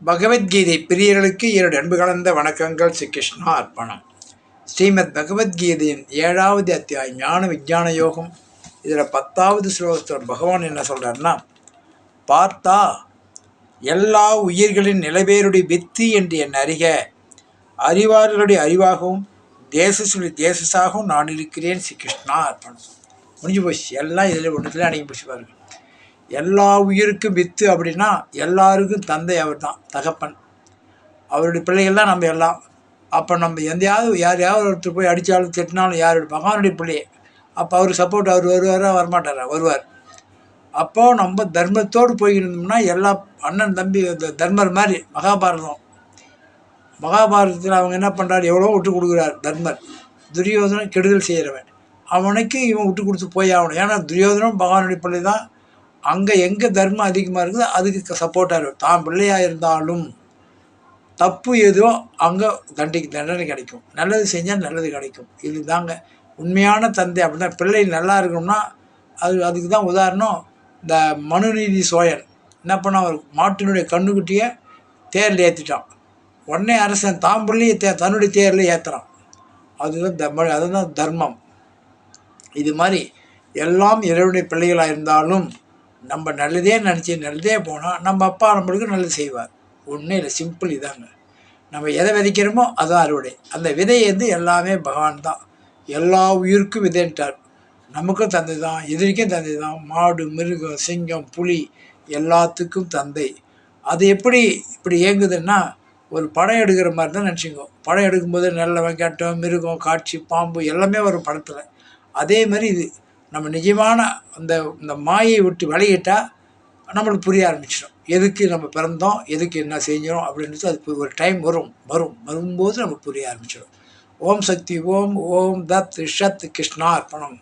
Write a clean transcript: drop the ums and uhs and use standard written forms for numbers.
பகவத்கீதை பிரியர்களுக்கு என்னுடைய அன்பு கலந்த வணக்கங்கள். ஸ்ரீ கிருஷ்ணா அர்ப்பணம். ஸ்ரீமத் பகவத்கீதையின் 7வது அத்தியாயம் ஞான விஞ்ஞான யோகம். இதில் 10வது ஸ்லோகத்தில் பகவான் என்ன சொல்கிறாருன்னா, பார்த்தா எல்லா உயிர்களின் நிலைபேருடைய வித்து என்று என் அறிக, அறிவார்களுடைய அறிவாகவும் தேசசுடைய தேசஸாகவும் நான் இருக்கிறேன். ஸ்ரீ கிருஷ்ணா அர்ப்பணம். முடிஞ்சு போச்சு. எல்லாம் இதில் ஒன்றுத்துல அடங்கி போச்சு பாருங்க. எல்லா உயிருக்கும் வித்து அப்படின்னா எல்லாருக்கும் தந்தை அவர் தான், தகப்பன். அவருடைய பிள்ளைகள் தான் நம்ம எல்லாம். அப்போ நம்ம எந்தையாவது யாரையாவது ஒருத்தர் போய் அடித்தாலும் திட்டினாலும் யாருடைய பகவானுடைய பிள்ளையே. அப்போ அவருக்கு சப்போர்ட் அவர் வருவாரா வரமாட்டாரா? வருவார். அப்போது நம்ம தர்மத்தோடு போயிருந்தோம்னா எல்லா அண்ணன் தம்பி தர்மர் மாதிரி. மகாபாரதத்தில் அவங்க என்ன பண்ணுறாரு, எவ்வளோ விட்டு கொடுக்குறார் தர்மர். துரியோதனன் கெடுதல் செய்கிறவன், அவனுக்கு இவன் விட்டு கொடுத்து போய் ஆகணும். ஏன்னா துரியோதனும் பகவானுடைய பிள்ளை தான். அங்கே எங்கே தர்மம் அதிகமாக இருக்குதோ அதுக்கு சப்போர்ட்டாக இருக்கும். தான் பிள்ளையாக இருந்தாலும் தப்பு எதுவோ அங்கே தண்டனை கிடைக்கும், நல்லது செஞ்சால் நல்லது கிடைக்கும். இது தாங்க உண்மையான தந்தை. அப்படி தான் பிள்ளை நல்லா இருக்கணும்னா அதுக்கு தான் உதாரணம். இந்த மனுநீதி சோழன் என்ன பண்ணால் அவர் மாட்டினுடைய கண்ணுக்குட்டியை தேரில் ஏற்றிட்டான். உடனே அரசன் தான் பிள்ளையை தன்னுடைய தேரில் ஏற்றுறான். அதுதான் தர்மம். இது மாதிரி எல்லாம் இறைவனுடைய பிள்ளைகளாக இருந்தாலும் நம்ம நல்லதே நினச்சி நல்லதே போனால் நம்ம அப்பா நம்மளுக்கு நல்லது செய்வார். ஒன்றும் இல்லை, சிம்பிள் இதாங்க. நம்ம எதை விதைக்கிறோமோ அதுதான் அறுவடை. அந்த விதையை எல்லாமே பகவான் தான். எல்லா உயிருக்கும் விதைன்ட்டார். நமக்கும் தந்தை தான், எதிரிக்கும் தந்தை தான். மாடு, மிருகம், சிங்கம், புலி எல்லாத்துக்கும் தந்தை. அது இப்படி இயங்குதுன்னா ஒரு படம் எடுக்கிற மாதிரி தான் நினச்சிக்கோ. படம் எடுக்கும்போது நல்லவன் கெட்டவன், மிருகம், காட்சி, பாம்பு எல்லாமே வரும் படத்தில். அதே மாதிரி இது நம்ம நிஜமான இந்த மாயை விட்டு விலகிட்டால் நம்மளுக்கு புரிய ஆரம்பிச்சிடும். எதுக்கு நம்ம பிறந்தோம், எதுக்கு என்ன செஞ்சோம் அப்படின்றது அது ஒரு டைம் வரும்போது நமக்கு புரிய ஆரம்பிச்சிடும். ஓம் சக்தி ஓம். ஓம் தத் ஷத். கிருஷ்ணா அர்ப்பணம்.